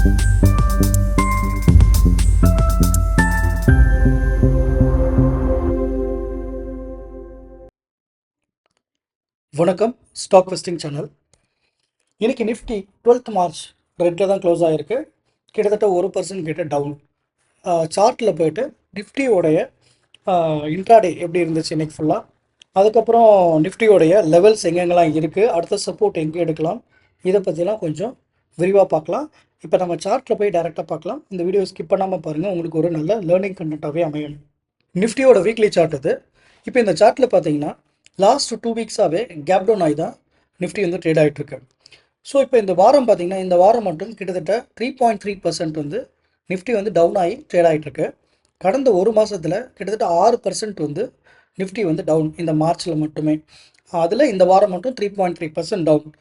வணக்கம். Stock vesting channel. இன்னைக்கு Nifty 12th March ரெட்டில் தான் க்ளோஸ் ஆகிருக்கு. கிட்டத்தட்ட 1% கிட்ட டவுன். சார்ட்டில் போயிட்டு நிஃப்டியோடைய இன்ட்ராடே எப்படி இருந்துச்சு இன்னைக்கு ஃபுல்லாக, அதுக்கப்புறம் நிஃப்டியோடைய லெவல்ஸ் எங்கெங்கெல்லாம் இருக்குது, அடுத்த சப்போர்ட் எங்கே எடுக்கலாம், இதை பற்றிலாம் கொஞ்சம் விரிவாக பார்க்கலாம். இப்போ நம்ம சார்ட்டில் போய் டைரெக்டாக பார்க்கலாம். இந்த வீடியோ ஸ்கிப் பண்ணாமல் பாருங்கள், உங்களுக்கு ஒரு நல்ல லேர்னிங் கண்டென்ட்டாகவே அமையும். நிஃப்டியோட வீக்லி சார்ட் இது. இப்போ இந்த சார்ட்டில் பார்த்தீங்கன்னா லாஸ்ட் 2 வீக்ஸாகவே கேப் டவுன் ஆகி தான் நிஃப்டி வந்து ட்ரேட் ஆகிட்டுருக்கு. ஸோ இப்போ இந்த வாரம் பார்த்தீங்கன்னா, இந்த வாரம் மட்டும் கிட்டத்தட்ட 3.3% வந்து நிஃப்டி வந்து டவுன் ஆகி ட்ரேட் ஆகிட்டுருக்கு. கடந்த ஒரு மாதத்தில் கிட்டத்தட்ட 6% வந்து நிஃப்டி வந்து டவுன், இந்த மார்ச்சில் மட்டுமே. அதில் இந்த வாரம் மட்டும் 3.3% டவுன்.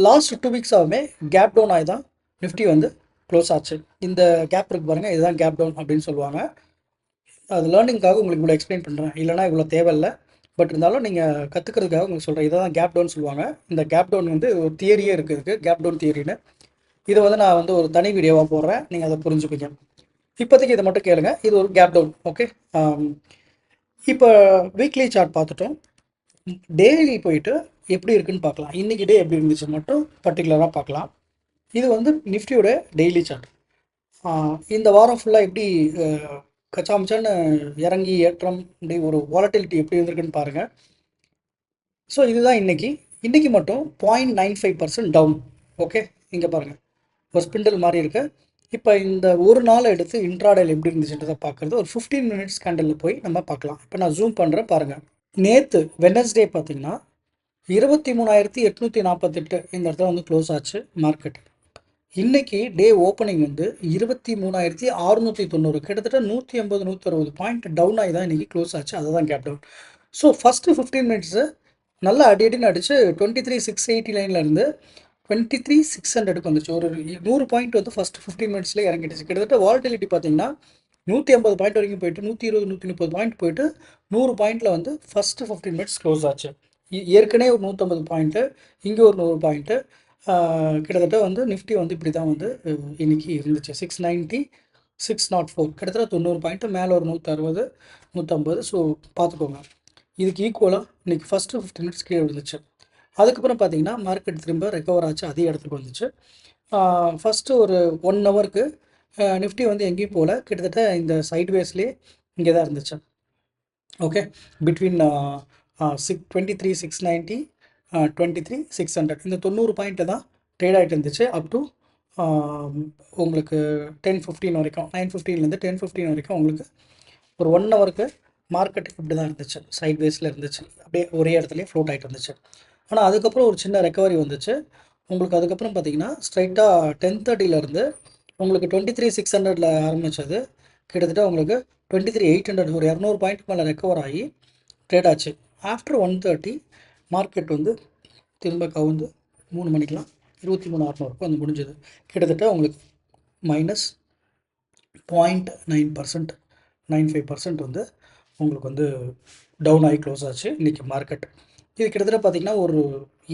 லாஸ்ட் 2 வீக்ஸாகவுமே கேப் டவுன் ஆகி தான் நிஃப்டி வந்து க்ளோஸ் ஆச்சு. இந்த கேப் இருக்கு பாருங்கள், இதுதான் கேப் டவுன் அப்படின்னு சொல்லுவாங்க. அது லேர்னிங்காக உங்களுக்கு இவ்வளோ எக்ஸ்பிளைன் பண்ணுறேன், இல்லைனா இவ்வளோ தேவையில்லை. பட் இருந்தாலும் நீங்கள் கற்றுக்கிறதுக்காக உங்களுக்கு சொல்கிறேன். இதை தான் கேப் டவுன் சொல்லுவாங்க. இந்த கேப் டவுன் வந்து ஒரு தியரியே இருக்குது, கேப் டவுன் தியரின்னு. இதை வந்து நான் வந்து ஒரு தனி வீடியோவாக போடுறேன், நீங்கள் அதை புரிஞ்சுப்பீங்க. இப்போதைக்கு இதை மட்டும் கேளுங்க, இது ஒரு கேப் டவுன். ஓகே. இப்போ வீக்லி சார்ட் பார்த்துட்டோம். டெய்லி போயிட்டு எப்படி இருக்குன்னு பார்க்கலாம். இன்றைக்கி டே எப்படி இருந்துச்சு மட்டும் பர்டிகுலராக பார்க்கலாம். இது வந்து நிஃப்டியோட டெய்லி சார்ட். இந்த வாரம் ஃபுல்லாக எப்படி கச்சாமிச்சான்னு இறங்கி ஏற்றம் இப்படி ஒரு வாலட்டிலிட்டி எப்படி இருந்திருக்குன்னு பாருங்கள். ஸோ இதுதான் இன்றைக்கி மட்டும் 0.95% டவுன். ஓகே, இங்கே பாருங்கள், ஒரு ஸ்பிண்டில் மாதிரி இருக்குது. இப்போ இந்த ஒரு நாள் எடுத்து இன்ட்ராடேல் எப்படி இருந்துச்சுன்றதை பார்க்குறது ஒரு 15 மினிட்ஸ் கேண்டலில் போய் நம்ம பார்க்கலாம். இப்போ நான் ஜூம் பண்ணுறேன் பாருங்கள். நேற்று வெட்னஸ்டே பார்த்தீங்கன்னா 23,848 இந்த இடத்துல வந்து க்ளோஸ் ஆச்சு மார்க்கெட். இன்றைக்கி டே ஓப்பனிங் வந்து 23,690, கிட்டத்தட்ட 150 160 பாயிண்ட் டவுன் ஆகி தான் இன்றைக்கி க்ளோஸ் ஆச்சு. அதுதான் gap down. So first 15 minutes நல்லா அடின்னு அடித்து 23,689லேருந்து 23,600க்கு வந்துச்சு. ஒரு 100 பாயிண்ட் வந்து ஃபஸ்ட்டு 15 மினிட்ஸ்லேயே இறங்கிடுச்சு. கிட்டத்தட்ட வாலட்டிலிட்டி பார்த்தீங்கன்னா 150 பாயிண்ட் வரைக்கும் போயிட்டு 120 130 பாயிண்ட் போயிட்டு 100 பாயிண்ட்டில் வந்து ஃபஸ்ட்டு 15 மினிட்ஸ் க்ளோஸ் ஆச்சு. ஏற்கனவே ஒரு 150 பாயிண்ட்டு, இங்கே ஒரு 100 பாயிண்ட்டு. கிட்டத்தட்ட வந்து நிஃப்டி வந்து இப்படி தான் வந்து இன்றைக்கி இருந்துச்சு. 690 604, கிட்டத்தட்ட 90 பாயிண்ட்டு, மேலே ஒரு 160 150. ஸோ பார்த்துக்கோங்க, இதுக்கு ஈக்குவலாக இன்றைக்கி ஃபஸ்ட்டு 15 மினிட்ஸ் கீழே இருந்துச்சு. அதுக்கப்புறம் பார்த்தீங்கன்னா மார்க்கெட் திரும்ப ரெக்கவர் ஆச்சு, அதே இடத்துக்கு வந்துச்சு. ஃபஸ்ட்டு ஒரு 1 ஹவருக்கு நிஃப்டி வந்து எங்கேயும் போகல, கிட்டத்தட்ட இந்த சைட்வேஸ்லேயே இங்கே தான் இருந்துச்சு. ஓகே, பிட்வீன் 23,690 23,600 இந்த 90 பாயிண்ட்டு தான் ட்ரேட் ஆகிட்டு இருந்துச்சு. அப் டு உங்களுக்கு 10:15 வரைக்கும், 9:15லேருந்து 10:15 வரைக்கும் உங்களுக்கு ஒரு 1 ஹவருக்கு மார்க்கெட் இப்படி தான் இருந்துச்சு, சைட்வேஸில் இருந்துச்சு, அப்படியே ஒரே இடத்துலையே ஃப்ளோட் ஆகிட்டு இருந்துச்சு. ஆனால் அதுக்கப்புறம் ஒரு சின்ன ரெக்கவரி வந்துச்சு உங்களுக்கு. அதுக்கப்புறம் பார்த்தீங்கன்னா ஸ்ட்ரைட்டாக 10:30லேருந்து உங்களுக்கு 23,600ல் ஆரம்பித்தது, கிட்டத்தட்ட உங்களுக்கு 23,800, ஒரு 200 பாயிண்ட் மேலே ரெக்கவர் ஆகி ட்ரேட் ஆச்சு. ஆஃப்டர் 1:30 மார்க்கெட் வந்து திரும்ப கவுந்து 3 மணிக்கெலாம் 23,600 வந்து முடிஞ்சது. கிட்டத்தட்ட உங்களுக்கு -0.9%, 95% வந்து உங்களுக்கு வந்து டவுன் ஆகி க்ளோஸ் ஆச்சு இன்றைக்கி மார்க்கெட். இது கிட்டத்தட்ட பார்த்திங்கன்னா ஒரு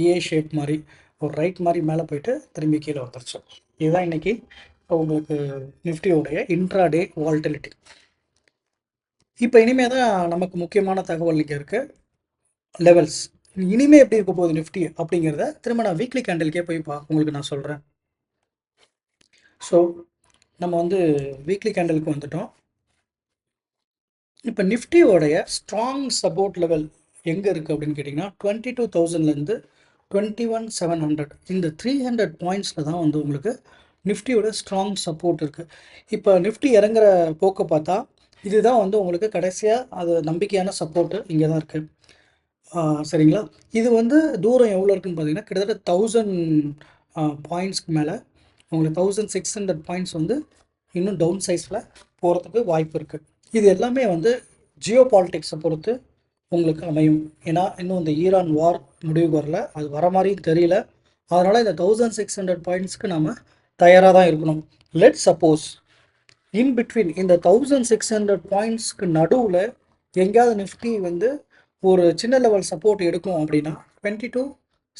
ஏ ஷேப் மாதிரி, ஒரு ரைட் மாதிரி மேலே போயிட்டு திரும்பி கீழே வந்துருச்சு. இதுதான் இன்றைக்கி உங்களுக்கு நிஃப்டியோடைய இன்ட்ராடே வால்டிலிட்டி. இப்போ இனிமேல் தான் நமக்கு முக்கியமான தகவல் இங்கே இருக்குது, லெவல்ஸ். இனிமேல் எப்படி இருக்க போகுது நிஃப்டி அப்படிங்கிறத திரும்ப நான் வீக்லி கேண்டலுக்கே போய் உங்களுக்கு நான் சொல்கிறேன். ஸோ நம்ம வந்து வீக்லி கேண்டலுக்கு வந்துட்டோம். இப்போ நிஃப்டியோடைய ஸ்ட்ராங் சப்போர்ட் லெவல் எங்கே இருக்குது அப்படின்னு கேட்டிங்கன்னா 22,000லேருந்து 21,700, இந்த 300 பாயிண்ட்ஸில் தான் வந்து உங்களுக்கு நிஃப்டியோட ஸ்ட்ராங் சப்போர்ட் இருக்குது. இப்போ நிஃப்டி இறங்குற போக்க பார்த்தா இதுதான் வந்து உங்களுக்கு கடைசியாக அது நம்பிக்கையான சப்போர்ட்டு இங்கே தான் இருக்குது. சரிங்களா? இது வந்து தூரம் எவ்வளோ இருக்குதுன்னு பார்த்தீங்கன்னா கிட்டத்தட்ட 1000 பாயிண்ட்ஸ்க்கு மேலே உங்களுக்கு 1600 பாயிண்ட்ஸ் வந்து இன்னும் டவுன் சைஸில் போகிறதுக்கு வாய்ப்பு இருக்குது. இது எல்லாமே வந்து ஜியோ பாலிட்டிக்ஸை பொறுத்து உங்களுக்கு அமையும். ஏன்னா இன்னும் இந்த ஈரான் வார் முடிவுக்கு வரல, அது வர மாதிரியும் தெரியல. அதனால் இந்த 1600 பாயிண்ட்ஸ்க்கு நம்ம தயாராக தான் இருக்கணும். லெட் சப்போஸ் இன் பிட்வீன் இந்த 1600 பாயிண்ட்ஸ்க்கு நடுவில் எங்கேயாவது நிஃப்டி வந்து ஒரு சின்ன லெவல் சப்போர்ட் எடுக்கும் அப்படின்னா 22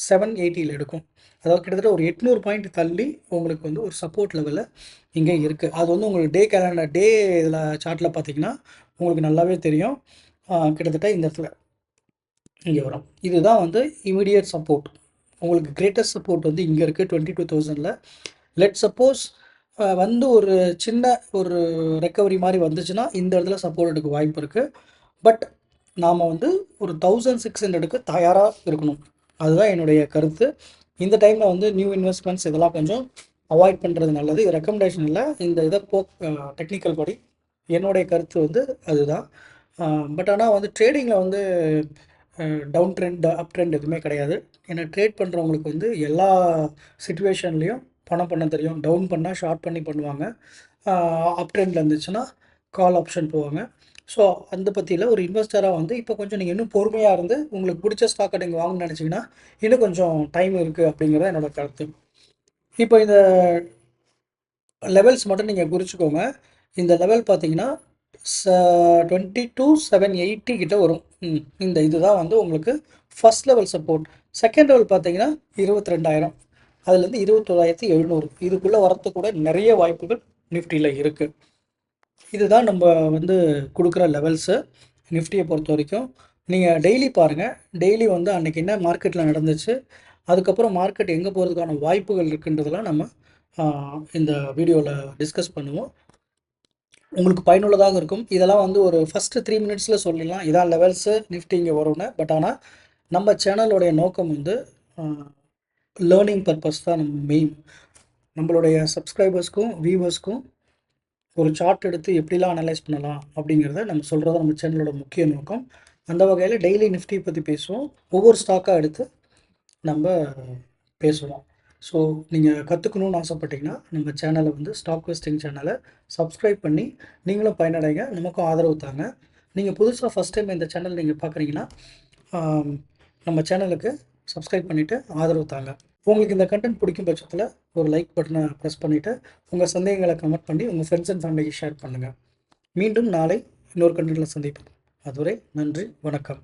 780 எடுக்கும். அதாவது கிட்டத்தட்ட ஒரு 800 பாயிண்ட் தள்ளி உங்களுக்கு வந்து ஒரு சப்போர்ட் லெவலில் இங்கே இருக்குது. அது வந்து உங்களுக்கு டே இதில் சார்ட்டில் பார்த்தீங்கன்னா உங்களுக்கு நல்லாவே தெரியும். கிட்டத்தட்ட இந்த இடத்துல இங்கே வரும். இதுதான் வந்து இமீடியட் சப்போர்ட். உங்களுக்கு கிரேட்டஸ்ட் சப்போர்ட் வந்து இங்கே இருக்குது 22,000. லெட் சப்போஸ் வந்து ஒரு சின்ன ஒரு ரெக்கவரி மாதிரி வந்துச்சுன்னா இந்த இடத்துல சப்போர்ட் எடுக்க வாய்ப்பு இருக்குது. பட் நாம் வந்து ஒரு 1600க்கு தயாராக இருக்கணும். அதுதான் என்னுடைய கருத்து. இந்த டைமில் வந்து நியூ இன்வெஸ்ட்மெண்ட்ஸ் இதெல்லாம் கொஞ்சம் அவாய்ட் பண்ணுறது நல்லது. இது ரெக்கமெண்டேஷன் இல்லை, இந்த இதை டெக்னிக்கல் படி என்னுடைய கருத்து வந்து அதுதான். பட் ஆனால் வந்து ட்ரேடிங்கில் வந்து டவுன் ட்ரெண்ட் அப் ட்ரெண்ட் எதுவுமே கிடையாது. ஏன்னா ட்ரேட் பண்ணுறவங்களுக்கு வந்து எல்லா சுச்சுவேஷன்லேயும் பணம் பண்ண தெரியும். டவுன் பண்ணால் ஷார்ட் பண்ணி பண்ணுவாங்க, அப் ட்ரெண்டில் இருந்துச்சுன்னா கால் ஆப்ஷன் போவாங்க. ஸோ அந்த பற்றியில் ஒரு இன்வெஸ்டராக வந்து இப்போ கொஞ்சம் நீங்கள் இன்னும் பொறுமையாக இருந்து உங்களுக்கு பிடிச்ச ஸ்டாக்கை நீங்கள் வாங்கணும்னு நினச்சிங்கன்னா இன்னும் கொஞ்சம் டைம் இருக்குது அப்படிங்கிறத என்னோடய கருத்து. இப்போ இந்த லெவல்ஸ் மட்டும் நீங்கள் குறிச்சிக்கோங்க. இந்த லெவல் பார்த்தீங்கன்னா 22,780 கிட்ட வரும். இந்த இதுதான் வந்து உங்களுக்கு first level support. Second level பார்த்தீங்கன்னா 22,000, அதுலேருந்து 21,700 இதுக்குள்ளே வரத்துக்கு கூட நிறைய வாய்ப்புகள் நிஃப்டியில் இருக்குது. இதுதான் நம்ம வந்து கொடுக்குற லெவல்ஸு நிஃப்டியை பொறுத்த வரைக்கும். நீங்கள் டெய்லி பாருங்கள், டெய்லி வந்து அன்றைக்கி என்ன மார்க்கெட்டில் நடந்துச்சு, அதுக்கப்புறம் மார்க்கெட் எங்கே போகிறதுக்கான வாய்ப்புகள் இருக்குன்றதெல்லாம் நம்ம இந்த வீடியோவில் டிஸ்கஸ் பண்ணுவோம். உங்களுக்கு பயனுள்ளதாக இருக்கும். இதெல்லாம் வந்து ஒரு ஃபஸ்ட்டு 3 மினிட்ஸில் சொல்லிடலாம், இதான் லெவல்ஸு நிஃப்டி இங்கே வரும்னு. பட் ஆனால் நம்ம சேனலோடைய நோக்கம் வந்து லேர்னிங் பர்பஸ் தான் நம்ம மெயின். நம்மளுடைய சப்ஸ்கிரைபர்ஸ்க்கும் வியூவர்ஸ்க்கும் ஒரு சார்ட் எடுத்து எப்படிலாம் அனலைஸ் பண்ணலாம் அப்படிங்கிறத நம்ம சொல்கிறது நம்ம சேனலோட முக்கிய நோக்கம். அந்த வகையில் டெய்லி நிஃப்டி பற்றி பேசுவோம், ஒவ்வொரு ஸ்டாக்காக எடுத்து நம்ம பேசுவோம். ஸோ நீங்கள் கற்றுக்கணுன்னு ஆசைப்பட்டீங்கன்னா நம்ம சேனலை வந்து ஸ்டாக் வெஸ்டிங் சேனலை சப்ஸ்கிரைப் பண்ணி நீங்களும் பயனடைங்க, நமக்கும் ஆதரவு தாங்க. நீங்கள் புதுசாக ஃபஸ்ட் டைம் இந்த சேனல் நீங்கள் பார்க்குறீங்கன்னா நம்ம சேனலுக்கு சப்ஸ்கிரைப் பண்ணிவிட்டு ஆதரவு தாங்க. உங்களுக்கு இந்த கண்டென்ட் பிடிக்கும் பட்சத்தில் ஒரு லைக் பட்டனை ப்ரெஸ் பண்ணிவிட்டு உங்கள் சந்தேகங்களை கமெண்ட் பண்ணி உங்கள் ஃப்ரெண்ட்ஸ் அண்ட் ஃபேமிலிக்கு ஷேர் பண்ணுங்கள். மீண்டும் நாளை இன்னொரு கண்டென்ட்டில் சந்திப்போம். அதுவரை நன்றி, வணக்கம்.